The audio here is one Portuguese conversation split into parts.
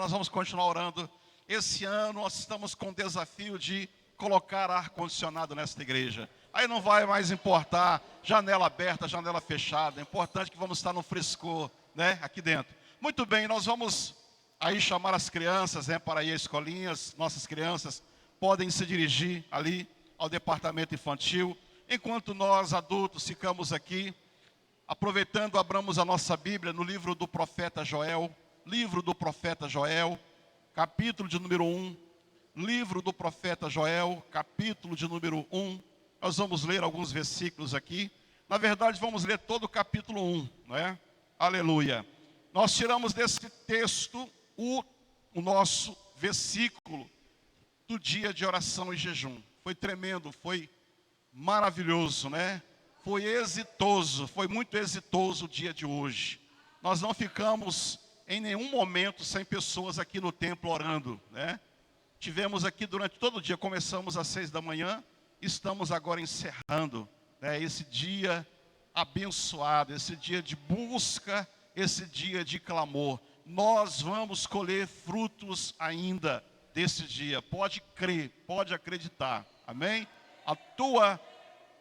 nós vamos continuar orando. Esse ano nós estamos com o desafio de colocar ar-condicionado nesta igreja. Aí não vai mais importar janela aberta, janela fechada. É importante que vamos estar no frescor, né, aqui dentro. Muito bem, nós vamos aí chamar as crianças, né, para ir às escolinhas. Nossas crianças podem se dirigir ali ao departamento infantil. Enquanto nós, adultos, ficamos aqui, aproveitando, abramos a nossa Bíblia no livro do profeta Joel. Livro do profeta Joel, capítulo de número 1. Livro do profeta Joel, capítulo de número 1. Nós vamos ler alguns versículos aqui. Na verdade, vamos ler todo o capítulo 1, não é? Aleluia. Nós tiramos desse texto o nosso versículo do dia de oração e jejum. Foi tremendo, foi maravilhoso, né? Foi exitoso, foi muito exitoso o dia de hoje. Nós não ficamos em nenhum momento sem pessoas aqui no templo orando, né? Tivemos aqui durante todo o dia, começamos às 6 da manhã, estamos agora encerrando, né, esse dia abençoado, esse dia de busca, esse dia de clamor. Nós vamos colher frutos ainda desse dia, pode crer, pode acreditar, amém?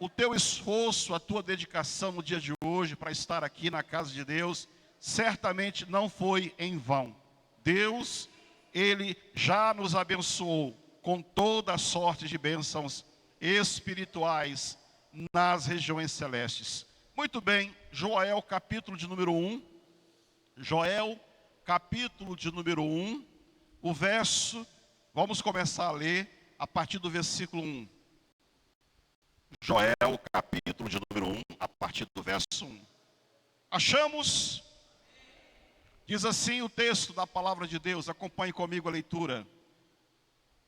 O teu esforço, a tua dedicação no dia de hoje para estar aqui na casa de Deus, certamente não foi em vão. Deus, Ele já nos abençoou com toda a sorte de bênçãos espirituais nas regiões celestes. Muito bem, Joel capítulo de número 1. Joel capítulo de número 1. O verso, vamos começar a ler a partir do versículo 1. Joel capítulo de número 1, a partir do verso 1. Achamos? Diz assim o texto da palavra de Deus, acompanhe comigo a leitura.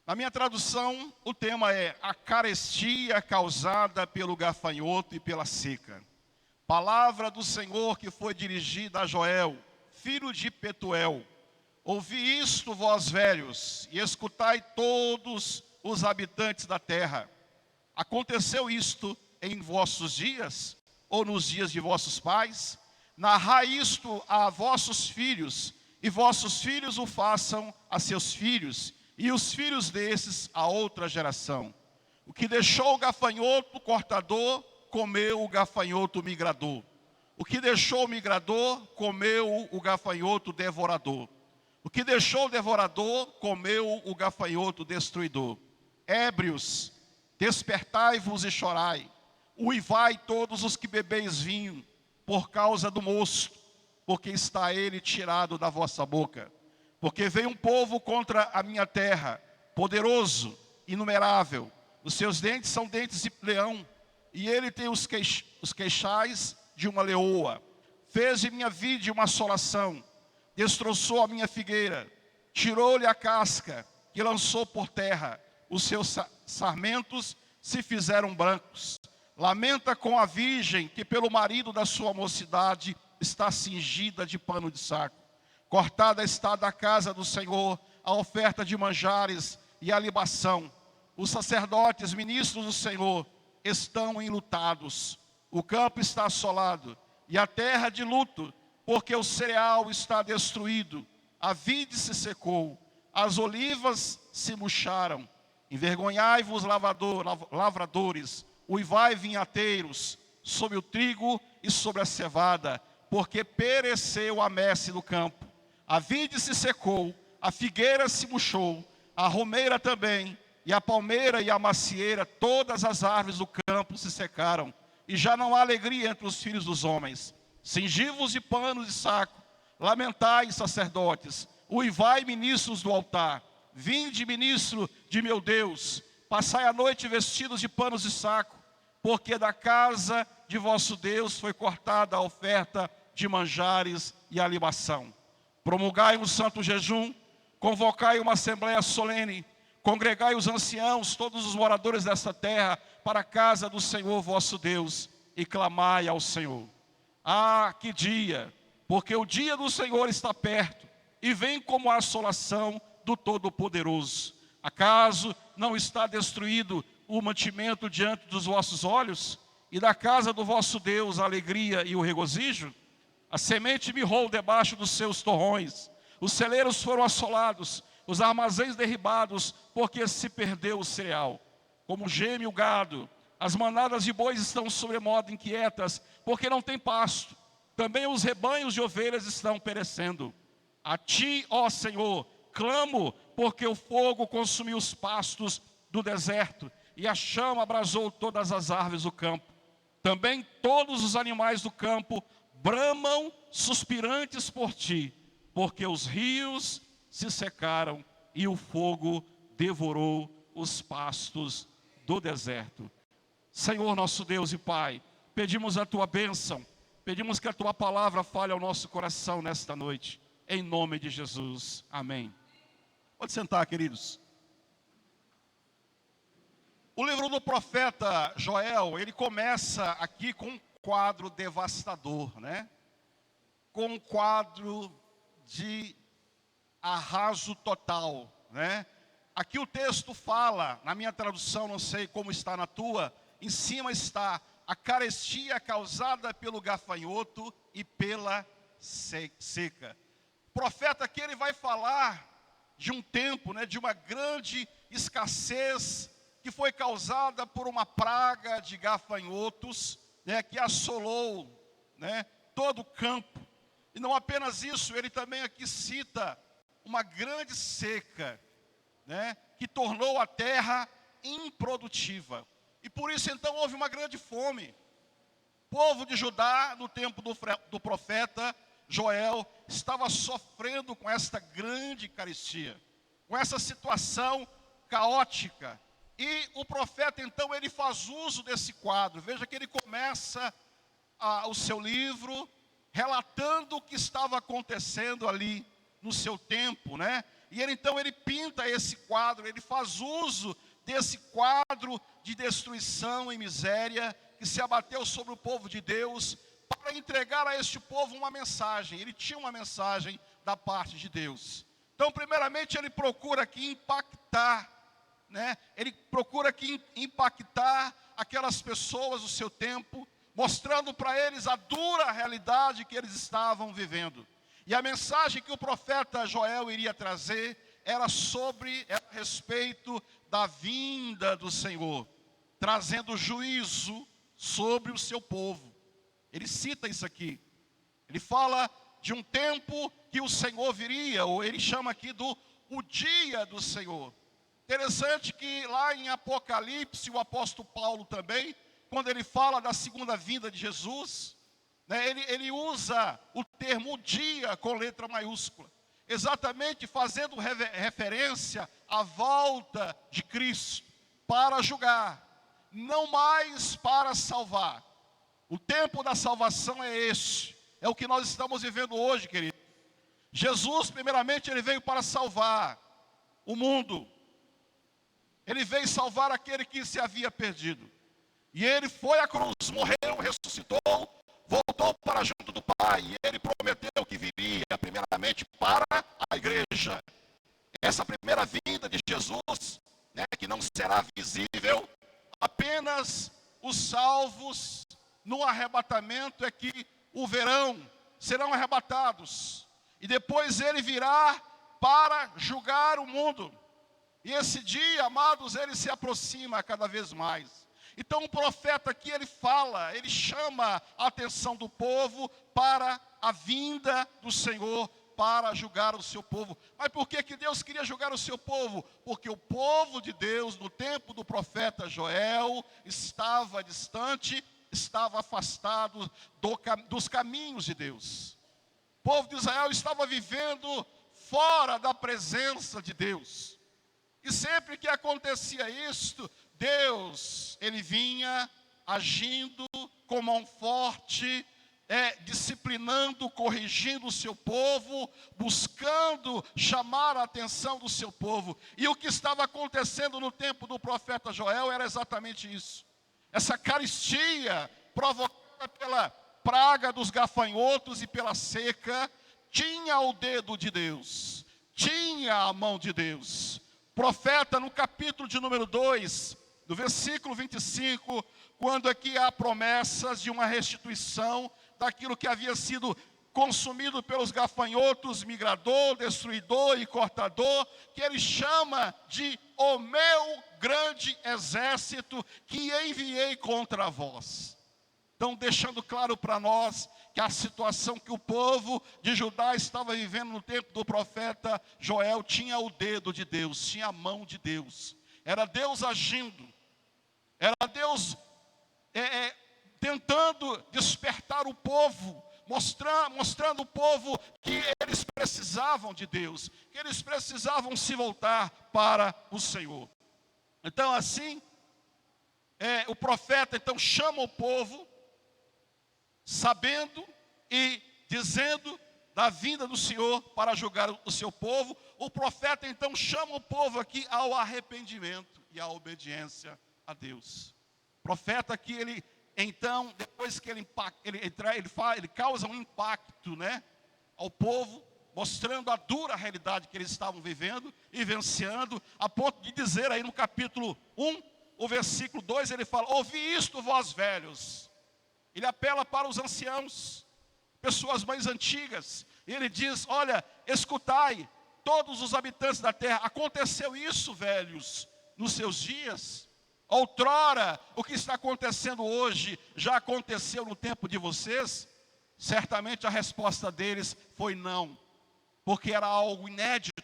Na minha tradução, o tema é a carestia causada pelo gafanhoto e pela seca. Palavra do Senhor que foi dirigida a Joel, filho de Petuel. Ouvi isto, vós velhos, e escutai todos os habitantes da terra. Aconteceu isto em vossos dias, ou nos dias de vossos pais? Narrai isto a vossos filhos, e vossos filhos o façam a seus filhos, e os filhos desses a outra geração. O que deixou o gafanhoto cortador, comeu o gafanhoto migrador. O que deixou o migrador, comeu o gafanhoto devorador. O que deixou o devorador, comeu o gafanhoto destruidor. Ébrios, despertai-vos e chorai. Uivai todos os que bebeis vinho, por causa do mosto, porque está ele tirado da vossa boca. Porque veio um povo contra a minha terra, poderoso, inumerável. Os seus dentes são dentes de leão, e ele tem os queixais de uma leoa. Fez de minha vide uma assolação, destroçou a minha figueira, tirou-lhe a casca, que lançou por terra. Os seus sarmentos se fizeram brancos. Lamenta com a virgem que pelo marido da sua mocidade está cingida de pano de saco. Cortada está da casa do Senhor a oferta de manjares e a libação. Os sacerdotes, ministros do Senhor, estão enlutados. O campo está assolado e a terra de luto, porque o cereal está destruído. A vide se secou, as olivas se murcharam. Envergonhai-vos, lavradores, uivai vinhateiros, sobre o trigo e sobre a cevada, porque pereceu a messe do campo. A vide se secou, a figueira se murchou, a romeira também, e a palmeira e a macieira, todas as árvores do campo se secaram, e já não há alegria entre os filhos dos homens. Cingi-vos de panos de saco, lamentai, sacerdotes, uivai, ministros do altar, vinde, ministro de meu Deus, passai a noite vestidos de panos de saco, porque da casa de vosso Deus foi cortada a oferta de manjares e a libação. Promulgai um santo jejum, convocai uma assembleia solene, congregai os anciãos, todos os moradores desta terra, para a casa do Senhor vosso Deus, e clamai ao Senhor. Ah, que dia! Porque o dia do Senhor está perto, e vem como a assolação do Todo-Poderoso. Acaso não está destruído o mantimento diante dos vossos olhos? E da casa do vosso Deus a alegria e o regozijo? A semente mirrou debaixo dos seus torrões. Os celeiros foram assolados, os armazéns derribados, porque se perdeu o cereal. Como geme o gado, as manadas de bois estão sobremodo inquietas, porque não tem pasto. Também os rebanhos de ovelhas estão perecendo. A ti, ó Senhor, clamo, porque o fogo consumiu os pastos do deserto, e a chama abrasou todas as árvores do campo. Também todos os animais do campo bramam suspirantes por ti, porque os rios se secaram e o fogo devorou os pastos do deserto. Senhor nosso Deus e Pai, pedimos a Tua bênção, pedimos que a Tua palavra fale ao nosso coração nesta noite, em nome de Jesus, amém. Pode sentar, queridos. O livro do profeta Joel, ele começa aqui com um quadro devastador, né? Com um quadro de arraso total, né? Aqui o texto fala, na minha tradução, não sei como está na tua, em cima está a carestia causada pelo gafanhoto e pela seca. O profeta aqui ele vai falar de um tempo, né, de uma grande escassez que foi causada por uma praga de gafanhotos, né, que assolou, né, todo o campo. E não apenas isso, ele também aqui cita uma grande seca, né, que tornou a terra improdutiva. E por isso então houve uma grande fome. O povo de Judá, no tempo do profeta Joel, estava sofrendo com esta grande carestia, com essa situação caótica. E o profeta então ele faz uso desse quadro. Veja que ele começa o seu livro relatando o que estava acontecendo ali no seu tempo, né? E ele então ele pinta esse quadro, ele faz uso desse quadro de destruição e miséria que se abateu sobre o povo de Deus para entregar a este povo uma mensagem. Ele tinha uma mensagem da parte de Deus. Então, primeiramente, ele procura aqui impactar, né? Ele procura aqui impactar aquelas pessoas do seu tempo, mostrando para eles a dura realidade que eles estavam vivendo. E a mensagem que o profeta Joel iria trazer era a respeito da vinda do Senhor, trazendo juízo sobre o seu povo. Ele cita isso aqui. Ele fala de um tempo que o Senhor viria, ou ele chama aqui o dia do Senhor. Interessante que lá em Apocalipse, o apóstolo Paulo também, quando ele fala da segunda vinda de Jesus, né, ele usa o termo dia com letra maiúscula, exatamente fazendo referência à volta de Cristo para julgar, não mais para salvar. O tempo da salvação é este, é o que nós estamos vivendo hoje, querido. Jesus, primeiramente, ele veio para salvar o mundo. Ele veio salvar aquele que se havia perdido. E ele foi à cruz, morreu, ressuscitou, voltou para junto do Pai. E ele prometeu que viria primeiramente para a igreja. Essa primeira vinda de Jesus, né, que não será visível, apenas os salvos no arrebatamento é que o verão, serão arrebatados. E depois ele virá para julgar o mundo. E esse dia, amados, ele se aproxima cada vez mais. Então o profeta aqui, ele fala, ele chama a atenção do povo para a vinda do Senhor, para julgar o seu povo. Mas por que Deus queria julgar o seu povo? Porque o povo de Deus, no tempo do profeta Joel, estava distante, estava afastado dos caminhos de Deus. O povo de Israel estava vivendo fora da presença de Deus. E sempre que acontecia isto, Deus, ele vinha agindo com mão forte, disciplinando, corrigindo o seu povo, buscando chamar a atenção do seu povo. E o que estava acontecendo no tempo do profeta Joel era exatamente isso. Essa carestia provocada pela praga dos gafanhotos e pela seca, tinha o dedo de Deus, tinha a mão de Deus. O profeta, no capítulo de número 2, no versículo 25, quando aqui há promessas de uma restituição daquilo que havia sido consumido pelos gafanhotos, migrador, destruidor e cortador, que ele chama de o meu grande exército que enviei contra vós. Então, deixando claro para nós que a situação que o povo de Judá estava vivendo no tempo do profeta Joel tinha o dedo de Deus, tinha a mão de Deus. Era Deus agindo, era Deus tentando despertar o povo, mostrando o povo que eles precisavam de Deus, que eles precisavam se voltar para o Senhor. Então assim, o profeta então chama o povo, sabendo e dizendo da vinda do Senhor para julgar o seu povo. O profeta então chama o povo aqui ao arrependimento e à obediência a Deus. O profeta aqui, ele então, depois que ele causa um impacto, né, ao povo, mostrando a dura realidade que eles estavam vivendo e vivenciando, a ponto de dizer aí no capítulo 1, o versículo 2, ele fala: ouvi isto, vós velhos. Ele apela para os anciãos, pessoas mais antigas, e ele diz: olha, escutai, todos os habitantes da terra, aconteceu isso, velhos, nos seus dias? Outrora, o que está acontecendo hoje, já aconteceu no tempo de vocês? Certamente a resposta deles foi não, porque era algo inédito,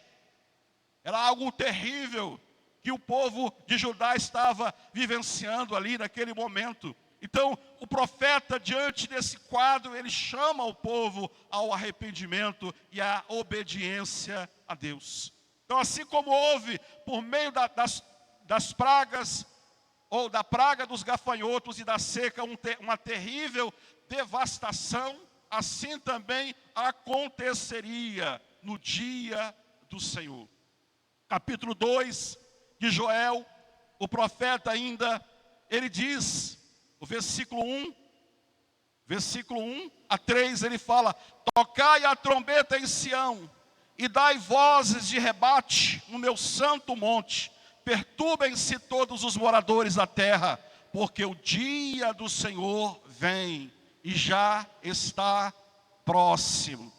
era algo terrível, que o povo de Judá estava vivenciando ali naquele momento. Então, o profeta, diante desse quadro, ele chama o povo ao arrependimento e à obediência a Deus. Então, assim como houve, por meio das pragas, ou da praga dos gafanhotos e da seca, uma terrível devastação, assim também aconteceria no dia do Senhor. Capítulo 2 de Joel, o profeta ainda, ele diz, o versículo 1 a 3, ele fala: tocai a trombeta em Sião, e dai vozes de rebate no meu santo monte. Perturbem-se todos os moradores da terra, porque o dia do Senhor vem e já está próximo.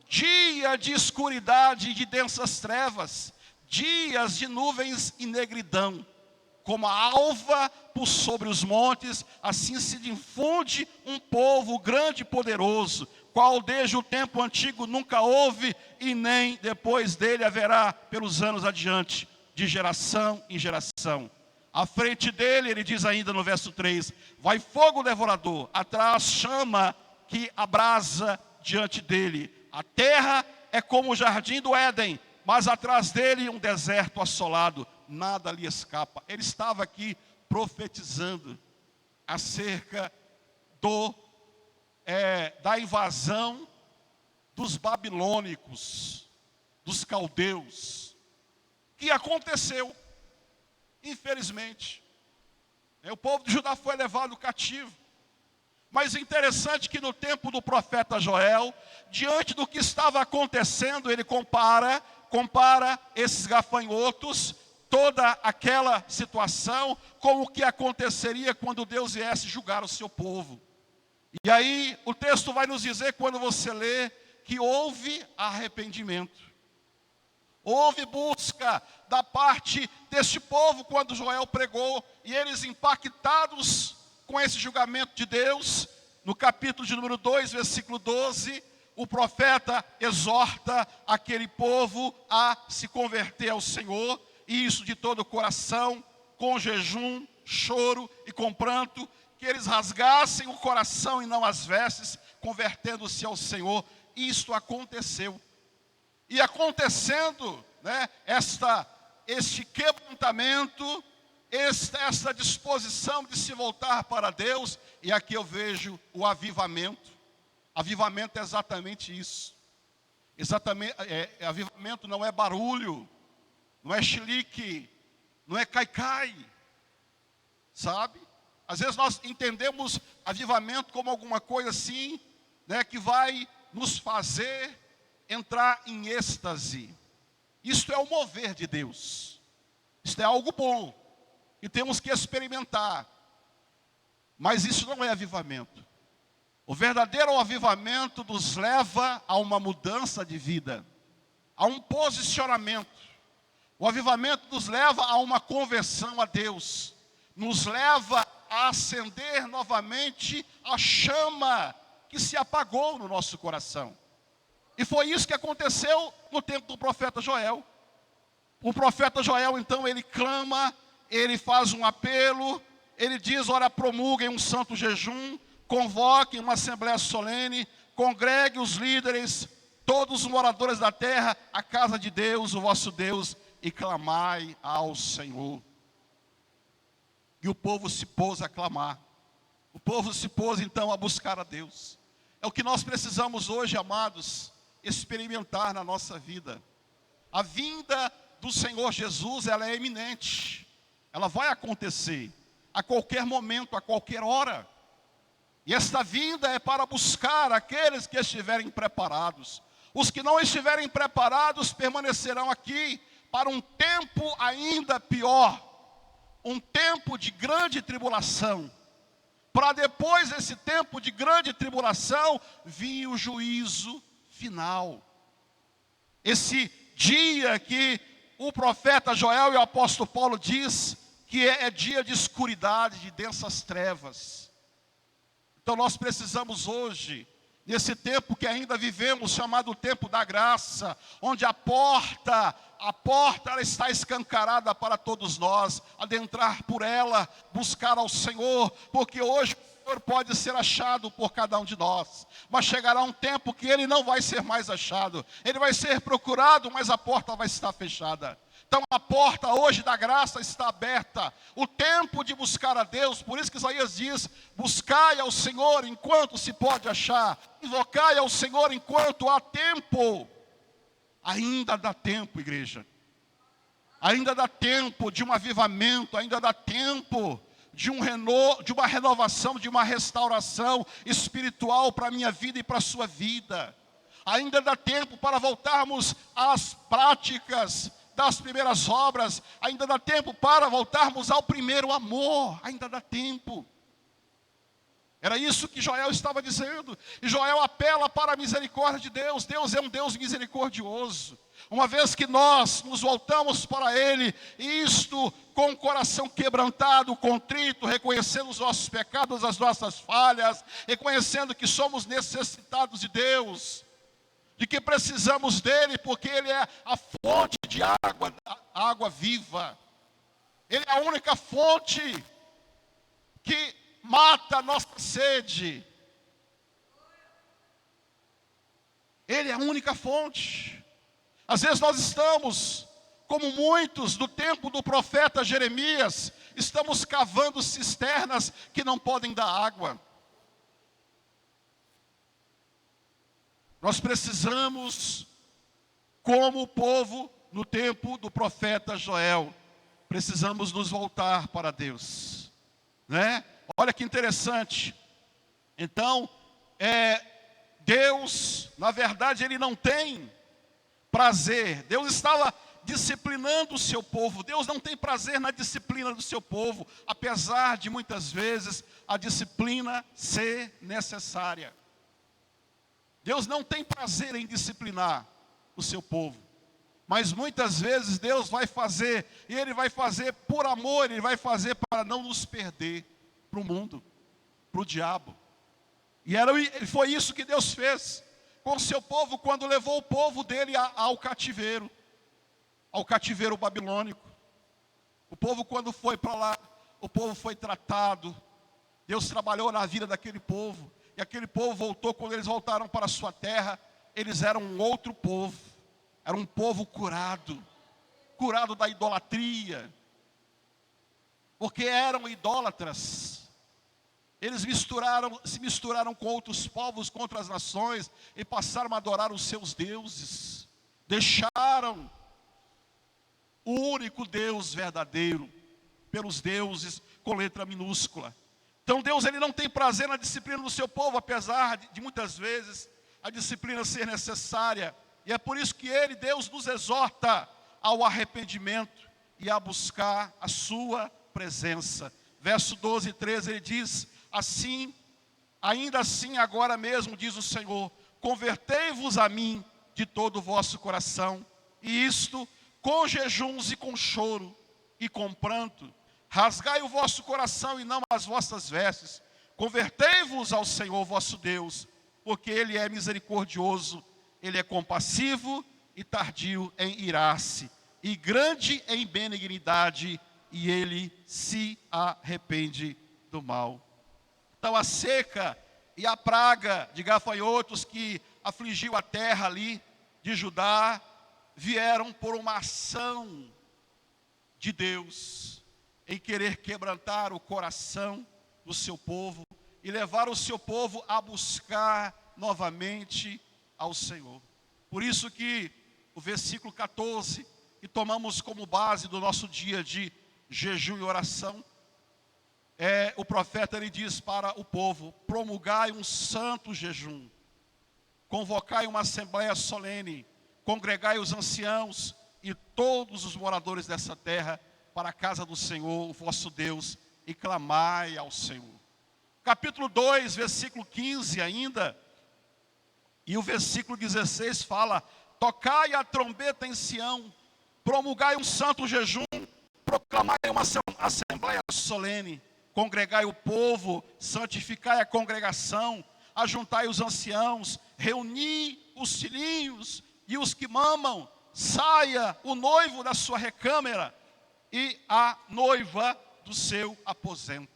Dia de escuridade e de densas trevas, dias de nuvens e negridão. Como a alva por sobre os montes, assim se difunde um povo grande e poderoso, qual desde o tempo antigo nunca houve e nem depois dele haverá pelos anos adiante, de geração em geração. À frente dele, ele diz ainda no verso 3, vai fogo devorador, atrás chama que abrasa diante dele. A terra é como o jardim do Éden, mas atrás dele um deserto assolado, nada lhe escapa. Ele estava aqui profetizando acerca da invasão dos babilônicos, dos caldeus, que aconteceu, infelizmente. O povo de Judá foi levado cativo. Mas é interessante que no tempo do profeta Joel, diante do que estava acontecendo, ele compara esses gafanhotos, toda aquela situação, com o que aconteceria quando Deus viesse julgar o seu povo. E aí o texto vai nos dizer, quando você lê, que houve arrependimento. Houve busca da parte deste povo quando Joel pregou, e eles impactados com esse julgamento de Deus, no capítulo de número 2, versículo 12, o profeta exorta aquele povo a se converter ao Senhor, e isso de todo o coração, com jejum, choro e com pranto, que eles rasgassem o coração e não as vestes, convertendo-se ao Senhor. Isto aconteceu. E acontecendo, né, este quebrantamento, esta disposição de se voltar para Deus, e aqui eu vejo o avivamento. Avivamento é exatamente isso. Avivamento não é barulho, não é chilique, não é caicai, sabe? Às vezes nós entendemos avivamento como alguma coisa assim, né, que vai nos fazer entrar em êxtase. Isto é o mover de Deus. Isto é algo bom e temos que experimentar. Mas isso não é avivamento. O verdadeiro avivamento nos leva a uma mudança de vida, a um posicionamento. O avivamento nos leva a uma conversão a Deus, nos leva a acender novamente a chama que se apagou no nosso coração. E foi isso que aconteceu no tempo do profeta Joel. O profeta Joel, então, ele clama, ele faz um apelo, ele diz, ora, promulguem um santo jejum, convoquem uma assembleia solene, congregue os líderes, todos os moradores da terra, a casa de Deus, o vosso Deus, e clamai ao Senhor. E o povo se pôs a clamar. O povo se pôs, então, a buscar a Deus. É o que nós precisamos hoje, amados, experimentar na nossa vida. A vinda do Senhor Jesus, ela é iminente. Ela vai acontecer a qualquer momento, a qualquer hora. E esta vinda é para buscar aqueles que estiverem preparados. Os que não estiverem preparados permanecerão aqui para um tempo ainda pior. Um tempo de grande tribulação. Para depois desse tempo de grande tribulação, vir o juízo final. Esse dia que o profeta Joel e o apóstolo Paulo diz que é dia de escuridade, de densas trevas. Então nós precisamos hoje, nesse tempo que ainda vivemos, chamado tempo da graça, onde a porta ela está escancarada para todos nós, adentrar por ela, buscar ao Senhor, porque hoje o Senhor pode ser achado por cada um de nós, mas chegará um tempo que Ele não vai ser mais achado, Ele vai ser procurado, mas a porta vai estar fechada. Então a porta hoje da graça está aberta, o tempo de buscar a Deus, por isso que Isaías diz, buscai ao Senhor enquanto se pode achar, invocai ao Senhor enquanto há tempo. Ainda dá tempo, igreja. Ainda dá tempo de um avivamento, ainda dá tempo de uma renovação, de uma restauração espiritual para a minha vida e para a sua vida. Ainda dá tempo para voltarmos às práticas das primeiras obras. Ainda dá tempo para voltarmos ao primeiro amor. Ainda dá tempo. Era isso que Joel estava dizendo. E Joel apela para a misericórdia de Deus. Deus é um Deus misericordioso. Uma vez que nós nos voltamos para Ele, isto com o coração quebrantado, contrito, reconhecendo os nossos pecados, as nossas falhas, reconhecendo que somos necessitados de Deus, de que precisamos dEle, porque Ele é a fonte de água, a água viva. Ele é a única fonte que mata a nossa sede. Ele é a única fonte. Às vezes nós estamos, como muitos do tempo do profeta Jeremias, estamos cavando cisternas que não podem dar água. Nós precisamos, como o povo no tempo do profeta Joel, precisamos nos voltar para Deus, né? Olha que interessante. Então, Deus, na verdade, Ele não tem prazer. Deus estava disciplinando o seu povo. Deus não tem prazer na disciplina do seu povo, apesar de muitas vezes a disciplina ser necessária. Deus não tem prazer em disciplinar o seu povo. Mas muitas vezes Deus vai fazer, e Ele vai fazer por amor, Ele vai fazer para não nos perder para o mundo, para o diabo. E foi isso que Deus fez com o seu povo, quando levou o povo dele ao cativeiro babilônico. O povo, quando foi para lá, o povo foi tratado. Deus trabalhou na vida daquele povo, e aquele povo voltou. Quando eles voltaram para a sua terra, eles eram um outro povo. Era um povo curado da idolatria, porque eram idólatras. Eles se misturaram com outros povos, com outras nações, e passaram a adorar os seus deuses. Deixaram o único Deus verdadeiro pelos deuses com letra minúscula. Então Deus, Ele não tem prazer na disciplina do seu povo, apesar de muitas vezes a disciplina ser necessária. E é por isso que Deus, nos exorta ao arrependimento e a buscar a sua presença. Verso 12 e 13, Ele diz: assim Ainda assim, agora mesmo, diz o Senhor, convertei-vos a mim de todo o vosso coração, e isto com jejuns e com choro e com pranto. Rasgai o vosso coração e não as vossas vestes. Convertei-vos ao Senhor vosso Deus, porque Ele é misericordioso, Ele é compassivo e tardio em irar-se, e grande em benignidade, e Ele se arrepende do mal. Então a seca e a praga de gafanhotos que afligiu a terra ali de Judá, vieram por uma ação de Deus, em querer quebrantar o coração do seu povo, e levar o seu povo a buscar novamente ao Senhor. Por isso que o versículo 14, que tomamos como base do nosso dia de jejum e oração, o profeta ele diz para o povo: promulgai um santo jejum, convocai uma assembleia solene, congregai os anciãos e todos os moradores dessa terra para a casa do Senhor, o vosso Deus, e clamai ao Senhor. Capítulo 2, versículo 15 ainda, e o versículo 16 fala: tocai a trombeta em Sião, promulgai um santo jejum, proclamai uma assembleia solene, congregai o povo, santificai a congregação, ajuntai os anciãos, reuni os filhinhos e os que mamam, saia o noivo da sua recâmara e a noiva do seu aposento.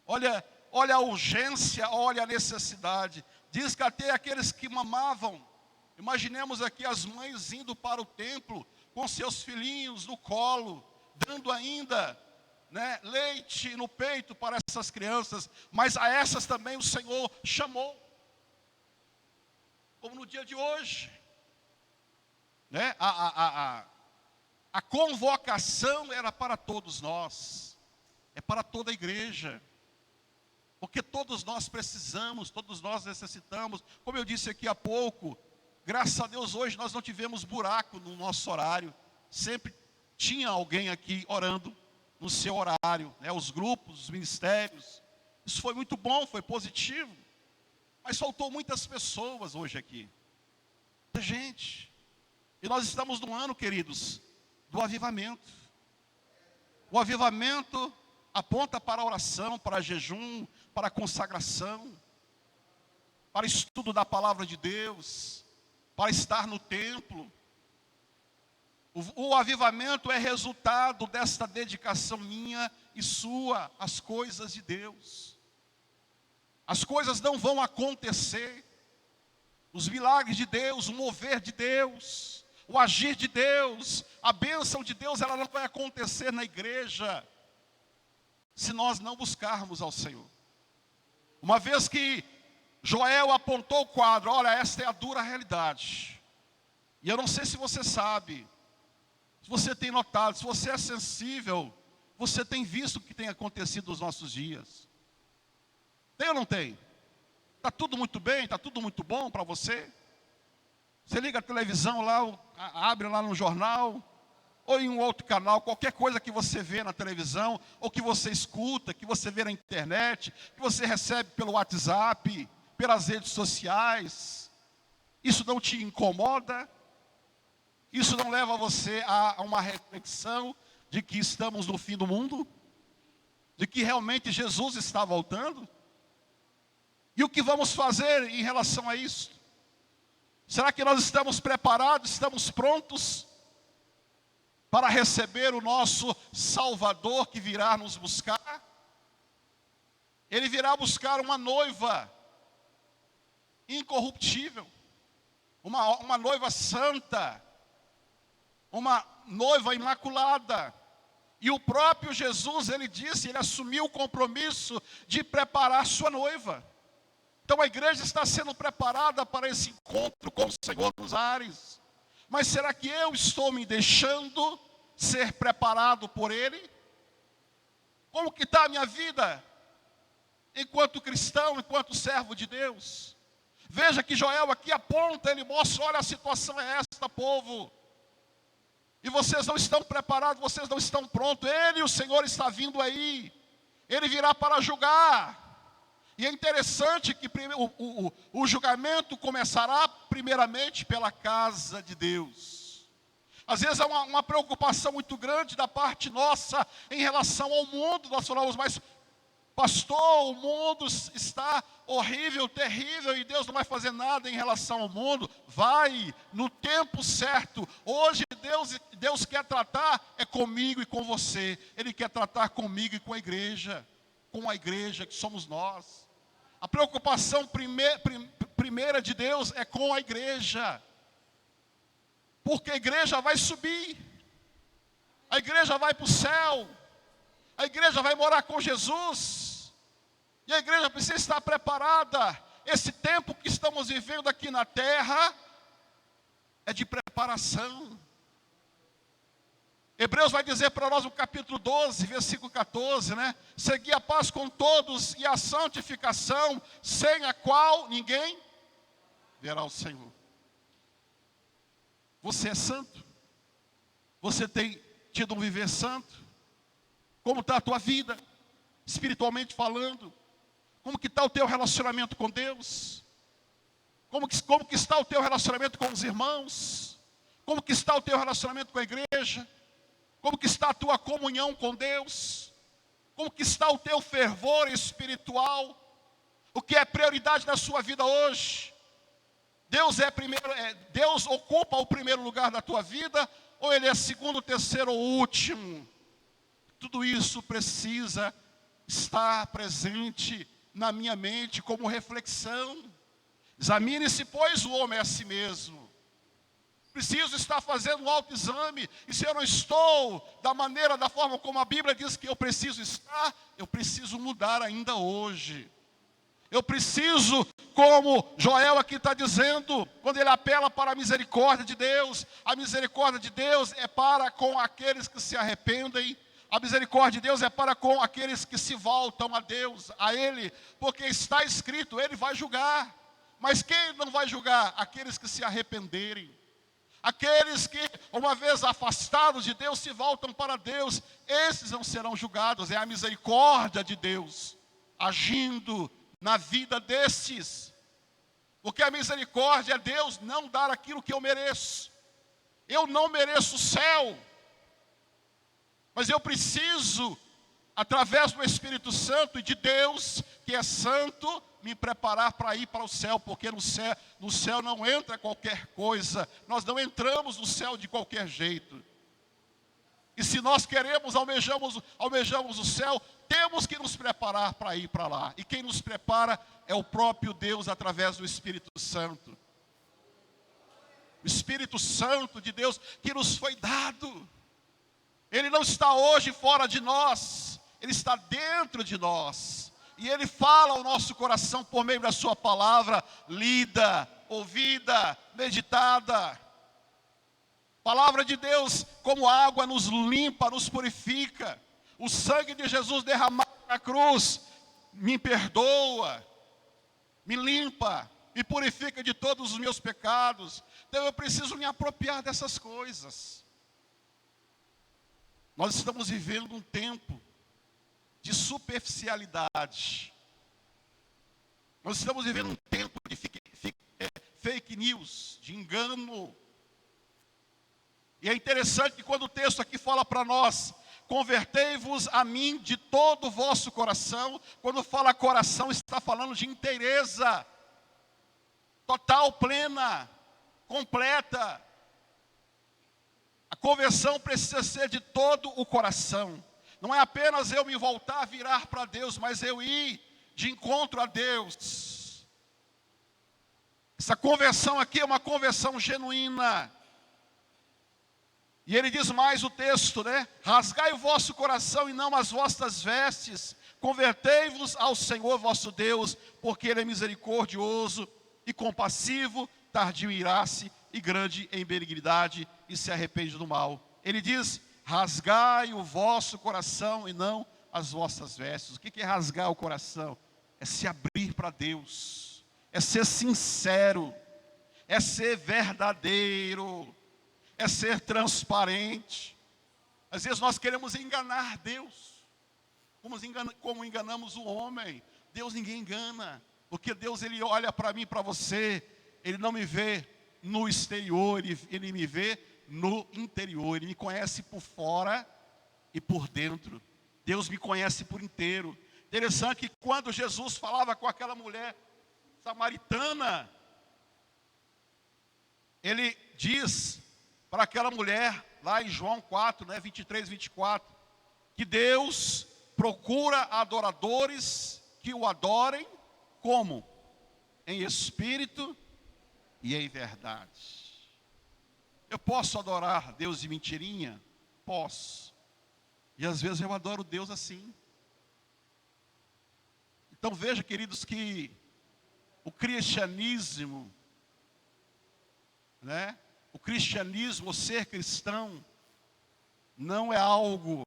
Olha a urgência, olha a necessidade. Diz que até aqueles que mamavam, imaginemos aqui as mães indo para o templo com seus filhinhos no colo, dando ainda leite no peito para essas crianças, mas a essas também o Senhor chamou, como no dia de hoje. A convocação era para todos nós, é para toda a igreja, porque todos nós precisamos, todos nós necessitamos. Como eu disse aqui há pouco, graças a Deus hoje nós não tivemos buraco no nosso horário, sempre tinha alguém aqui orando no seu horário, os grupos, os ministérios. Isso foi muito bom, foi positivo, mas faltou muitas pessoas hoje aqui, muita gente. E nós estamos no ano, queridos, do avivamento. O avivamento aponta para a oração, para jejum, para a consagração, para estudo da palavra de Deus, para estar no templo. O avivamento é resultado desta dedicação minha e sua às coisas de Deus. As coisas não vão acontecer, os milagres de Deus, o mover de Deus, o agir de Deus, a bênção de Deus, ela não vai acontecer na igreja se nós não buscarmos ao Senhor. Uma vez que Joel apontou o quadro, olha, esta é a dura realidade. E eu não sei se você sabe, se você tem notado, se você é sensível, você tem visto o que tem acontecido nos nossos dias. Tem ou não tem? Está tudo muito bem, está tudo muito bom para você? Você liga a televisão lá, abre lá no jornal, ou em um outro canal, qualquer coisa que você vê na televisão, ou que você escuta, que você vê na internet, que você recebe pelo WhatsApp, pelas redes sociais, isso não te incomoda? Isso não leva você a uma reflexão de que estamos no fim do mundo? De que realmente Jesus está voltando? E o que vamos fazer em relação a isso? Será que nós estamos preparados, estamos prontos para receber o nosso Salvador que virá nos buscar? Ele virá buscar uma noiva incorruptível, uma noiva santa, uma noiva imaculada. E o próprio Jesus, ele assumiu o compromisso de preparar sua noiva. Então a igreja está sendo preparada para esse encontro com o Senhor dos ares. Mas será que eu estou me deixando ser preparado por Ele? Como que está a minha vida enquanto cristão, enquanto servo de Deus? Veja que Joel aqui aponta, ele mostra, olha, a situação é esta, povo. E vocês não estão preparados, vocês não estão prontos. Ele, o Senhor, está vindo aí. Ele virá para julgar. E é interessante que o julgamento começará primeiramente pela casa de Deus. Às vezes há uma preocupação muito grande da parte nossa em relação ao mundo. Nós falamos, mas pastor, o mundo está horrível, terrível, e Deus não vai fazer nada em relação ao mundo. Vai, no tempo certo. Hoje Deus quer tratar comigo e com você. Ele quer tratar comigo e com a igreja que somos nós. A preocupação primeira de Deus é com a igreja. Porque a igreja vai subir. A igreja vai para o céu. A igreja vai morar com Jesus. E a igreja precisa estar preparada. Esse tempo que estamos vivendo aqui na terra é de preparação. Hebreus vai dizer para nós no capítulo 12, versículo 14, né? Segui a paz com todos e a santificação, sem a qual ninguém verá o Senhor. Você é santo? Você tem tido um viver santo? Como está a tua vida, espiritualmente falando? Como que está o teu relacionamento com Deus? Como que está o teu relacionamento com os irmãos? Como que está o teu relacionamento com a igreja? Como que está a tua comunhão com Deus? Como que está o teu fervor espiritual? O que é prioridade na sua vida hoje? Deus ocupa o primeiro lugar da tua vida, ou Ele é segundo, terceiro ou último? Tudo isso precisa estar presente na minha mente como reflexão. Examine-se, pois, o homem a si mesmo. Preciso estar fazendo um autoexame. E se eu não estou da forma como a Bíblia diz que eu preciso estar, eu preciso mudar ainda hoje. Eu preciso, como Joel aqui está dizendo, quando ele apela para a misericórdia de Deus. A misericórdia de Deus é para com aqueles que se arrependem. A misericórdia de Deus é para com aqueles que se voltam a Deus, a Ele. Porque está escrito, Ele vai julgar. Mas quem não vai julgar? Aqueles que se arrependerem. Aqueles que, uma vez afastados de Deus, se voltam para Deus, esses não serão julgados. É a misericórdia de Deus agindo na vida desses. Porque a misericórdia é Deus não dar aquilo que eu mereço. Eu não mereço o céu, mas eu preciso, através do Espírito Santo e de Deus, que é santo, me preparar para ir para o céu, porque no céu não entra qualquer coisa. Nós não entramos no céu de qualquer jeito. E se nós almejamos o céu, temos que nos preparar para ir para lá. E quem nos prepara é o próprio Deus através do Espírito Santo. O Espírito Santo de Deus que nos foi dado. Ele não está hoje fora de nós, Ele está dentro de nós. E Ele fala ao nosso coração por meio da sua palavra, lida, ouvida, meditada. Palavra de Deus, como água, nos limpa, nos purifica. O sangue de Jesus derramado na cruz me perdoa, me limpa, me purifica de todos os meus pecados. Então eu preciso me apropriar dessas coisas. Nós estamos vivendo um tempo de superficialidade. Nós estamos vivendo um tempo de fake news, de engano. E é interessante que quando o texto aqui fala para nós, convertei-vos a mim de todo o vosso coração. Quando fala coração, está falando de inteireza, total, plena, completa. A conversão precisa ser de todo o coração. Não é apenas eu me voltar, virar para Deus, mas eu ir de encontro a Deus. Essa conversão aqui é uma conversão genuína. E ele diz mais o texto, né? Rasgai o vosso coração e não as vossas vestes. Convertei-vos ao Senhor vosso Deus, porque Ele é misericordioso e compassivo, tardio em irar-se e grande em benignidade, e se arrepende do mal. Ele diz, rasgai o vosso coração e não as vossas vestes. O que é rasgar o coração? É se abrir para Deus, é ser sincero, é ser verdadeiro, é ser transparente. Às vezes nós queremos enganar Deus, como enganamos o homem. Deus ninguém engana, porque Deus ele olha para mim, para você, Ele não me vê no exterior, Ele me vê no interior, Ele me conhece por fora e por dentro. Deus me conhece por inteiro. Interessante que quando Jesus falava com aquela mulher samaritana, Ele diz para aquela mulher, lá em João 4, 23, 24, que Deus procura adoradores que o adorem como? Em espírito e em verdade. Eu posso adorar Deus de mentirinha? Posso. E às vezes eu adoro Deus assim. Então veja, queridos, que o cristianismo, o cristianismo, o ser cristão, não é algo,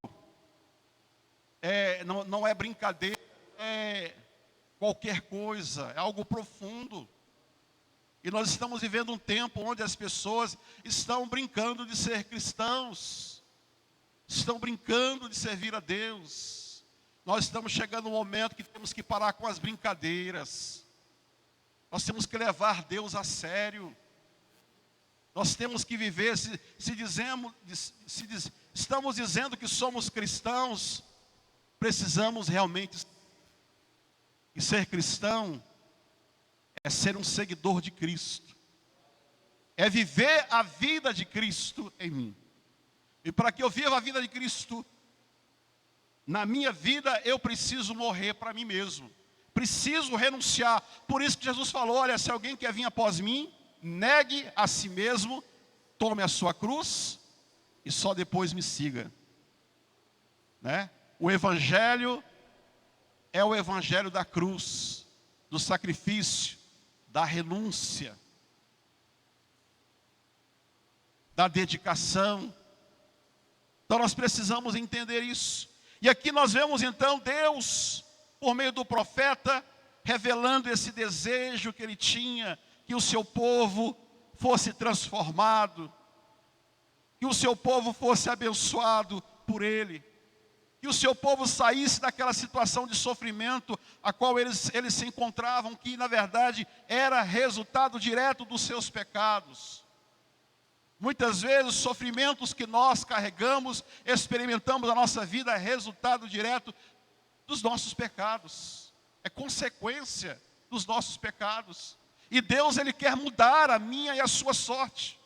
não é brincadeira, é qualquer coisa, é algo profundo. E nós estamos vivendo um tempo onde as pessoas estão brincando de ser cristãos, estão brincando de servir a Deus. Nós estamos chegando um momento que temos que parar com as brincadeiras. Nós temos que levar Deus a sério. Nós temos que viver, estamos dizendo que somos cristãos, precisamos realmente. E ser cristão é ser um seguidor de Cristo. É viver a vida de Cristo em mim. E para que eu viva a vida de Cristo na minha vida, eu preciso morrer para mim mesmo. Preciso renunciar. Por isso que Jesus falou, olha, se alguém quer vir após mim, negue a si mesmo, tome a sua cruz e só depois me siga. O Evangelho é o Evangelho da cruz, do sacrifício, da renúncia, da dedicação. Então nós precisamos entender isso. E aqui nós vemos então Deus, por meio do profeta, revelando esse desejo que ele tinha, que o seu povo fosse transformado, que o seu povo fosse abençoado por ele, que o seu povo saísse daquela situação de sofrimento a qual eles se encontravam, que na verdade era resultado direto dos seus pecados. Muitas vezes os sofrimentos que nós carregamos, experimentamos na nossa vida, é resultado direto dos nossos pecados, é consequência dos nossos pecados. E Deus, Ele quer mudar a minha e a sua sorte.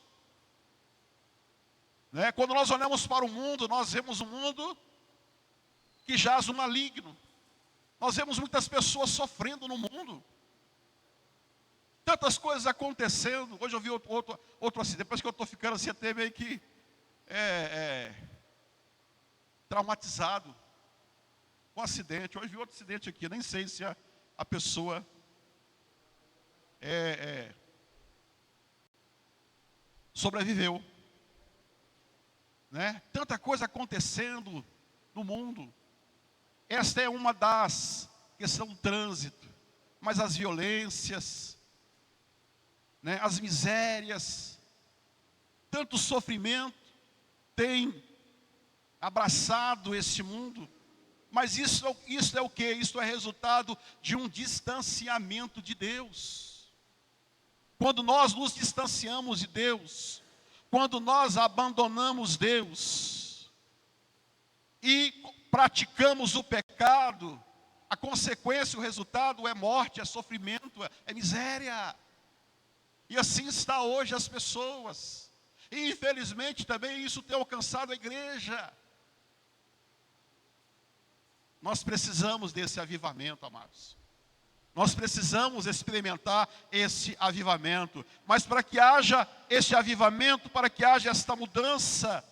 Quando nós olhamos para o mundo, nós vemos um mundo que jaz no maligno. Nós vemos muitas pessoas sofrendo no mundo. Tantas coisas acontecendo. Hoje eu vi outro acidente. Depois que eu estou ficando assim até meio que traumatizado com um acidente. Hoje vi outro acidente aqui. Nem sei se a pessoa sobreviveu. Tanta coisa acontecendo no mundo. Esta é uma das questões do trânsito, mas as violências, as misérias, tanto sofrimento tem abraçado esse mundo, mas isso é o quê? Isso é resultado de um distanciamento de Deus. Quando nós nos distanciamos de Deus, quando nós abandonamos Deus e praticamos o pecado, a consequência, o resultado é morte, é sofrimento, é miséria. E assim está hoje as pessoas. E infelizmente também isso tem alcançado a igreja. Nós precisamos desse avivamento, amados. Nós precisamos experimentar esse avivamento. Mas para que haja esse avivamento, para que haja esta mudança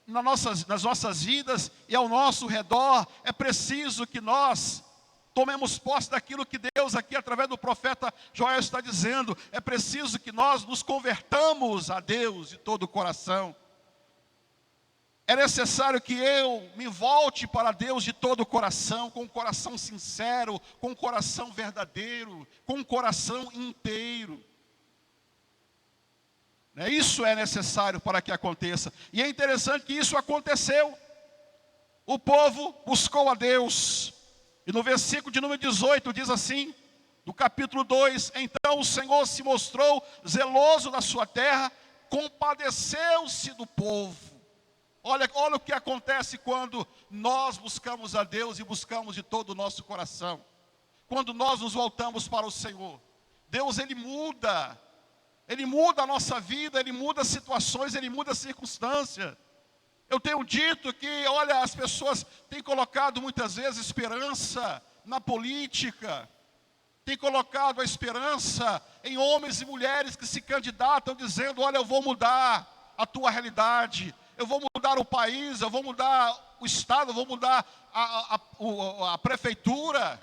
nas nossas vidas e ao nosso redor, é preciso que nós tomemos posse daquilo que Deus aqui através do profeta Joel está dizendo. É preciso que nós nos convertamos a Deus de todo o coração. É necessário que eu me volte para Deus de todo o coração, com um coração sincero, com um coração verdadeiro, com um coração inteiro. Isso é necessário para que aconteça. E é interessante que isso aconteceu. O povo buscou a Deus. E no versículo de número 18 diz assim, do capítulo 2, então o Senhor se mostrou zeloso da sua terra, compadeceu-se do povo. Olha o que acontece quando nós buscamos a Deus e buscamos de todo o nosso coração. Quando nós nos voltamos para o Senhor. Deus, Ele muda a nossa vida, Ele muda as situações, Ele muda as circunstâncias. Eu tenho dito que, olha, as pessoas têm colocado muitas vezes esperança na política, têm colocado a esperança em homens e mulheres que se candidatam dizendo, olha, eu vou mudar a tua realidade, eu vou mudar o país, eu vou mudar o estado, eu vou mudar a prefeitura.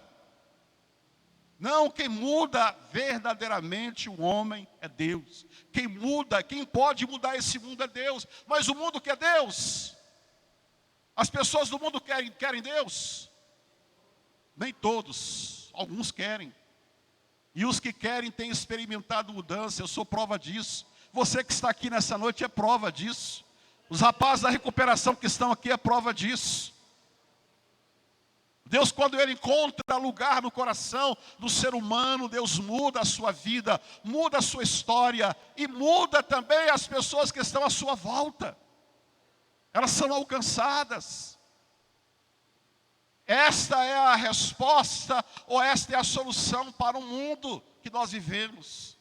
Não, quem muda verdadeiramente o homem é Deus. Quem pode mudar esse mundo é Deus. Mas o mundo quer Deus? As pessoas do mundo querem Deus? Nem todos, alguns querem. E os que querem têm experimentado mudança, eu sou prova disso. Você que está aqui nessa noite é prova disso. Os rapazes da recuperação que estão aqui é prova disso. Deus, quando Ele encontra lugar no coração do ser humano, Deus muda a sua vida, muda a sua história e muda também as pessoas que estão à sua volta. Elas são alcançadas. Esta é a resposta, ou esta é a solução para o mundo que nós vivemos.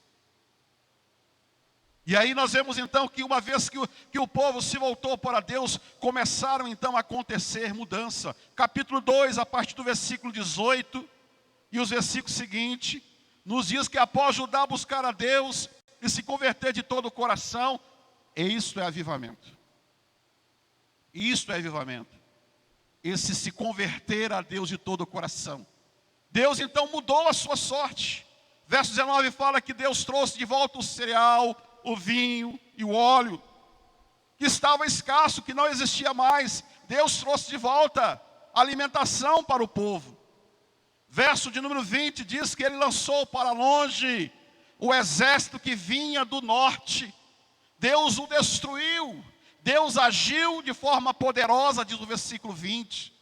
E aí nós vemos então que uma vez que o povo se voltou para Deus, começaram então a acontecer mudança. Capítulo 2, a partir do versículo 18, e os versículos seguintes, nos diz que após Judá buscar a Deus e se converter de todo o coração, isto é avivamento. Isto é avivamento. Esse se converter a Deus de todo o coração. Deus então mudou a sua sorte. Verso 19 fala que Deus trouxe de volta o cereal, o vinho e o óleo, que estava escasso, que não existia mais. Deus trouxe de volta a alimentação para o povo. Verso de número 20 diz que Ele lançou para longe o exército que vinha do norte. Deus o destruiu. Deus agiu de forma poderosa, diz o versículo 20.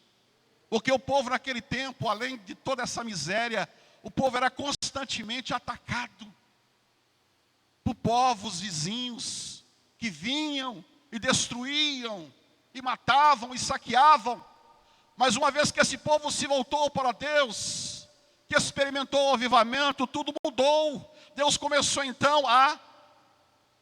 Porque o povo naquele tempo, além de toda essa miséria, o povo era constantemente atacado por povos vizinhos que vinham e destruíam, e matavam e saqueavam. Mas uma vez que esse povo se voltou para Deus, que experimentou o avivamento, tudo mudou. Deus começou então a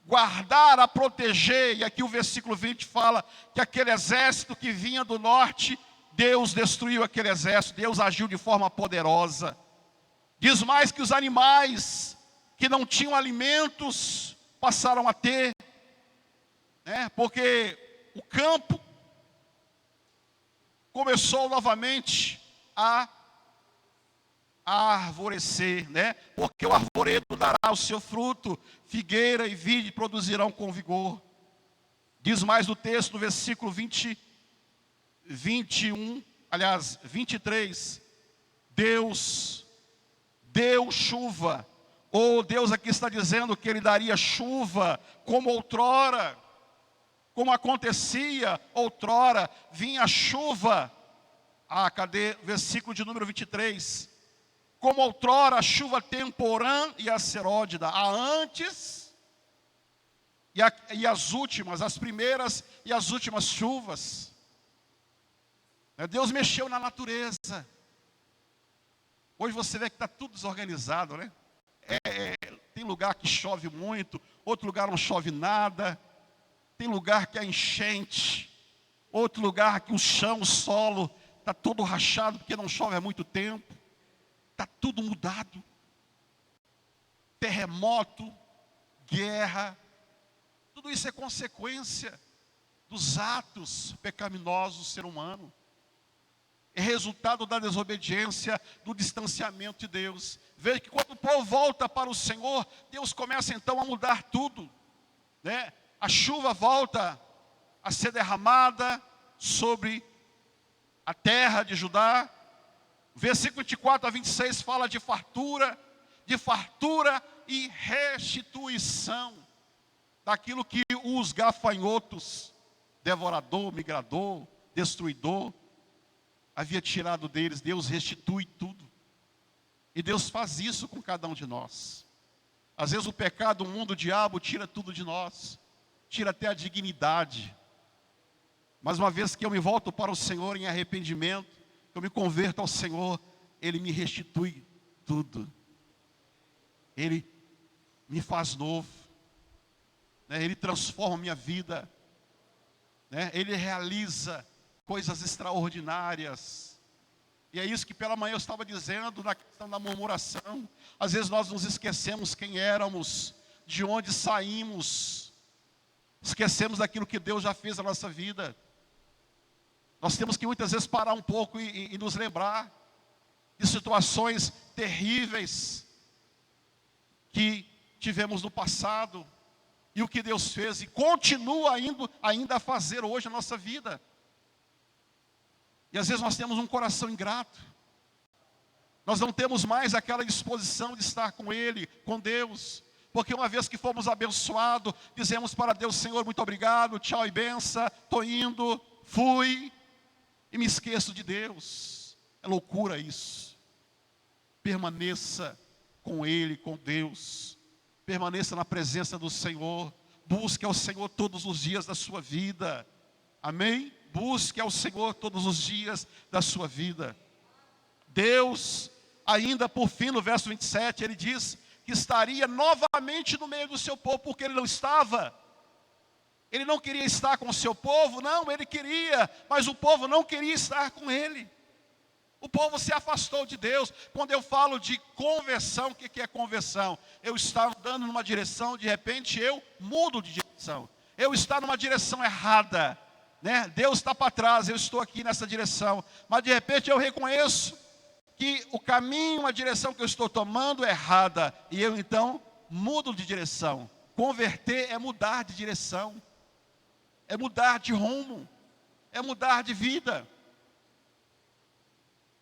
guardar, a proteger, e aqui o versículo 20 fala que aquele exército que vinha do norte, Deus destruiu aquele exército, Deus agiu de forma poderosa. Diz mais que os animais que não tinham alimentos, passaram a ter, porque o campo começou novamente a arvorecer, porque o arvoredo dará o seu fruto, figueira e vide produzirão com vigor. Diz mais o texto, no versículo 23, Deus deu chuva. Ou Deus aqui está dizendo que Ele daria chuva como outrora, como acontecia outrora, vinha chuva. Cadê? Versículo de número 23. Como outrora a chuva temporã e a seródida, a antes e as últimas, as primeiras e as últimas chuvas. Deus mexeu na natureza. Hoje você vê que está tudo desorganizado, né? Tem lugar que chove muito, outro lugar não chove nada. Tem lugar que é enchente, outro lugar que o chão, o solo, está todo rachado porque não chove há muito tempo. Está tudo mudado. Terremoto, guerra, tudo isso é consequência dos atos pecaminosos do ser humano. É resultado da desobediência, do distanciamento de Deus. Veja que quando o povo volta para o Senhor, Deus começa então a mudar tudo, A chuva volta a ser derramada sobre a terra de Judá. Versículo 24 a 26 fala de fartura e restituição daquilo que os gafanhotos, devorador, migrador, destruidor, havia tirado deles, Deus restitui tudo. E Deus faz isso com cada um de nós. Às vezes o pecado, o mundo, o diabo tira tudo de nós, tira até a dignidade. Mas uma vez que eu me volto para o Senhor em arrependimento, que eu me converto ao Senhor, Ele me restitui tudo. Ele me faz novo, né? Ele transforma a minha vida, né? Ele realiza coisas extraordinárias. E é isso que pela manhã eu estava dizendo na questão da murmuração. Às vezes nós nos esquecemos quem éramos, de onde saímos, esquecemos daquilo que Deus já fez na nossa vida. Nós temos que muitas vezes parar um pouco e nos lembrar de situações terríveis que tivemos no passado, e o que Deus fez e continua ainda a fazer hoje na nossa vida. E às vezes nós temos um coração ingrato, nós não temos mais aquela disposição de estar com Ele, com Deus, porque uma vez que fomos abençoados, dizemos para Deus: Senhor, muito obrigado, tchau e benção, estou indo, fui, e me esqueço de Deus. É loucura isso. Permaneça com Ele, com Deus, permaneça na presença do Senhor, busque ao Senhor todos os dias da sua vida, amém? Busque ao Senhor todos os dias da sua vida. Deus, ainda por fim, no verso 27, Ele diz que estaria novamente no meio do seu povo, porque Ele não estava. Ele não queria estar com o seu povo, não, Ele queria, mas o povo não queria estar com Ele. O povo se afastou de Deus. Quando eu falo de conversão, o que é conversão? Eu estar andando numa direção, de repente eu mudo de direção. Eu estar numa direção errada, né? Deus está para trás, eu estou aqui nessa direção. Mas de repente eu reconheço que o caminho, a direção que eu estou tomando é errada. E eu então mudo de direção. Converter é mudar de direção. É mudar de rumo. É mudar de vida.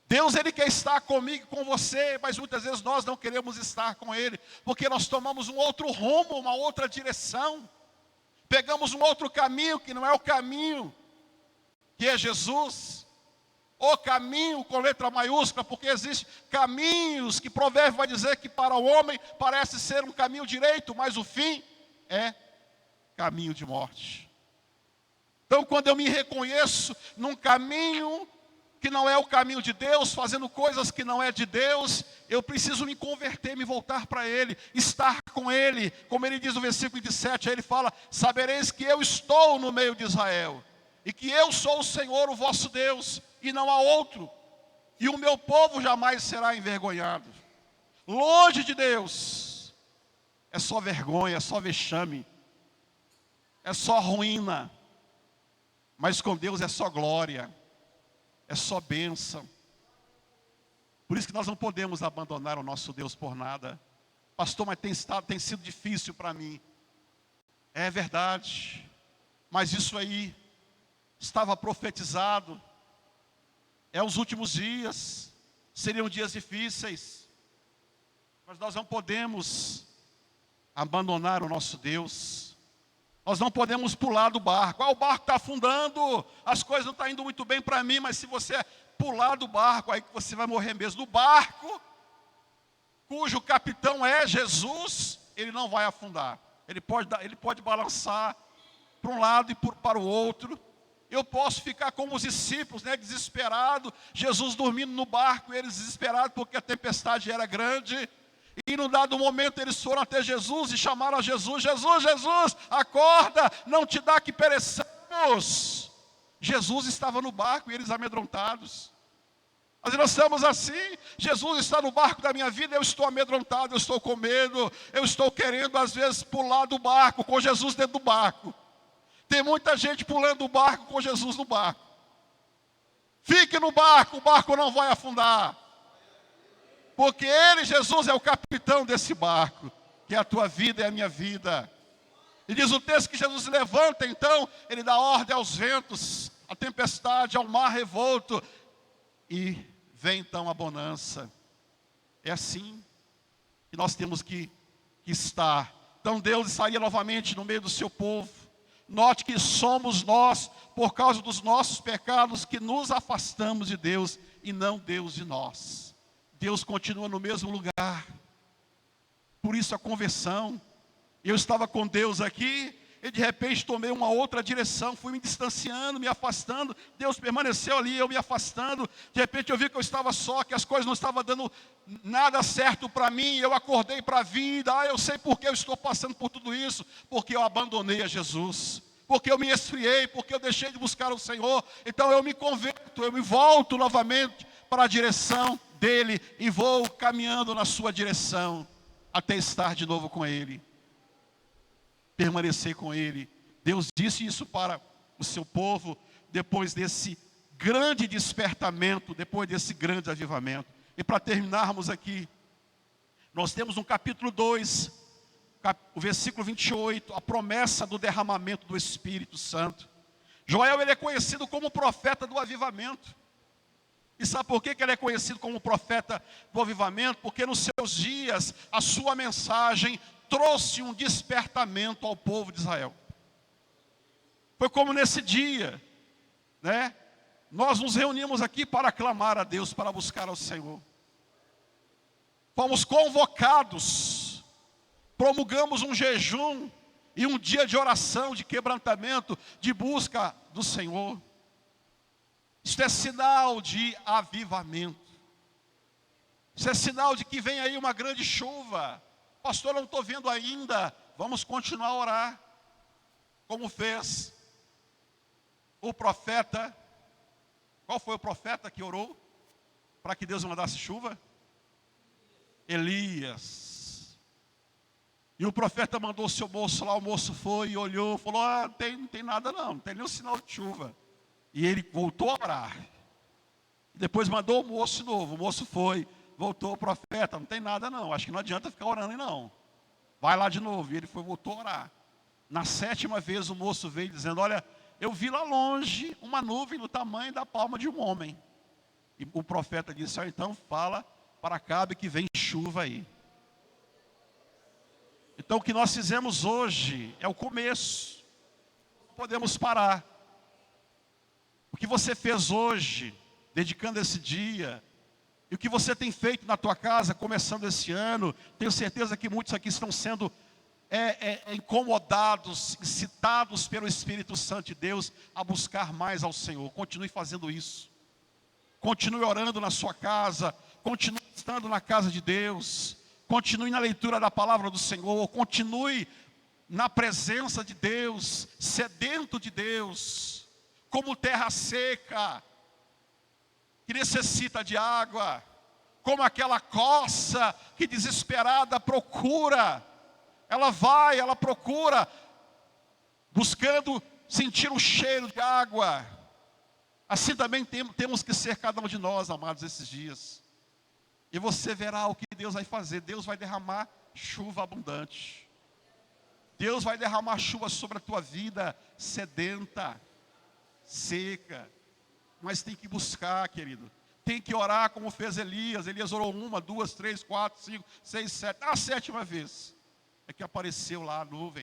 Deus, Ele quer estar comigo e com você, mas muitas vezes nós não queremos estar com Ele, porque nós tomamos um outro rumo, uma outra direção. Pegamos um outro caminho, que não é o caminho, que é Jesus. O caminho com letra maiúscula, porque existem caminhos que Provérbio vai dizer que para o homem parece ser um caminho direito, mas o fim é caminho de morte. Então, quando eu me reconheço num caminho que não é o caminho de Deus, fazendo coisas que não é de Deus, eu preciso me converter, me voltar para Ele, estar com Ele. Como Ele diz no versículo 27, aí Ele fala: sabereis que eu estou no meio de Israel, e que eu sou o Senhor, o vosso Deus, e não há outro, e o meu povo jamais será envergonhado. Longe de Deus é só vergonha, é só vexame, é só ruína, mas com Deus é só glória, é só bênção. Por isso que nós não podemos abandonar o nosso Deus por nada. Pastor, mas tem sido difícil para mim. É verdade, mas isso aí estava profetizado. É os últimos dias, seriam dias difíceis, mas nós não podemos abandonar o nosso Deus. Nós não podemos pular do barco. O barco está afundando, as coisas não estão indo muito bem para mim, mas se você pular do barco, aí você vai morrer mesmo. Do barco, cujo capitão é Jesus, ele não vai afundar. Ele pode balançar para um lado e para o outro. Eu posso ficar como os discípulos, né, desesperado, Jesus dormindo no barco, eles desesperados porque a tempestade era grande. E num dado momento eles foram até Jesus e chamaram a Jesus: Jesus, Jesus, acorda, não te dá que pereçamos. Jesus estava no barco e eles amedrontados. Mas nós estamos assim, Jesus está no barco da minha vida, eu estou amedrontado, eu estou com medo, eu estou querendo às vezes pular do barco, com Jesus dentro do barco. Tem muita gente pulando o barco com Jesus no barco. Fique no barco, o barco não vai afundar. Porque Ele, Jesus, é o capitão desse barco, que é a tua vida e a minha vida. E diz o texto que Jesus se levanta, então, Ele dá ordem aos ventos, à tempestade, ao mar revolto, e vem então a bonança. É assim que nós temos que estar. Então Deus estaria novamente no meio do seu povo, Note que somos nós, por causa dos nossos pecados, que nos afastamos de Deus e não Deus de nós. Deus continua no mesmo lugar. Por isso a conversão. Eu estava com Deus aqui e de repente tomei uma outra direção, fui me distanciando, me afastando. Deus permaneceu ali, eu me afastando. De repente eu vi que eu estava só, que as coisas não estavam dando nada certo para mim. Eu acordei para a vida. Eu sei por que eu estou passando por tudo isso. Porque eu abandonei a Jesus. Porque eu me esfriei, porque eu deixei de buscar o Senhor. Então eu me converto, eu me volto novamente para a direção dEle e vou caminhando na sua direção até estar de novo com Ele. Permanecer com Ele. Deus disse isso para o seu povo depois desse grande despertamento, depois desse grande avivamento. E para terminarmos aqui, nós temos no capítulo 2, o versículo 28, a promessa do derramamento do Espírito Santo. Joel, ele é conhecido como o profeta do avivamento. E sabe por que ele é conhecido como o profeta do avivamento? Porque nos seus dias, a sua mensagem trouxe um despertamento ao povo de Israel. Foi como nesse dia, né? Nós nos reunimos aqui para clamar a Deus, para buscar ao Senhor. Fomos convocados, promulgamos um jejum e um dia de oração, de quebrantamento, de busca do Senhor. Isso é sinal de avivamento. Isso é sinal de que vem aí uma grande chuva. Pastor, eu não estou vendo ainda. Vamos continuar a orar. Como fez o profeta. Qual foi o profeta que orou para que Deus mandasse chuva? Elias. E o profeta mandou o seu moço lá, o moço foi e olhou, falou, não tem nada não tem nenhum sinal de chuva. E ele voltou a orar. Depois mandou o moço de novo, o moço foi, voltou o profeta, não tem nada não, acho que não adianta ficar orando não. Vai lá de novo, e ele foi, voltou a orar. Na 7ª vez o moço veio dizendo, olha, eu vi lá longe uma nuvem do tamanho da palma de um homem. E o profeta disse, então fala para Acabe que vem chuva aí. Então o que nós fizemos hoje é o começo. Não podemos parar. O que você fez hoje, dedicando esse dia, e o que você tem feito na tua casa, começando esse ano, tenho certeza que muitos aqui estão sendo incomodados, incitados pelo Espírito Santo de Deus a buscar mais ao Senhor. Continue fazendo isso. Continue orando na sua casa, continue estando na casa de Deus, continue na leitura da palavra do Senhor, continue na presença de Deus, sedento de Deus, como terra seca, que necessita de água, como aquela coça que desesperada procura, ela procura, buscando sentir o cheiro de água. Assim também temos que ser cada um de nós, amados, esses dias. E você verá o que Deus vai fazer. Deus vai derramar chuva abundante. Deus vai derramar chuva sobre a tua vida sedenta, seca. Mas tem que buscar, querido. Tem que orar como fez Elias. Elias orou 1, 2, 3, 4, 5, 6, 7. Na 7ª vez é que apareceu lá a nuvem.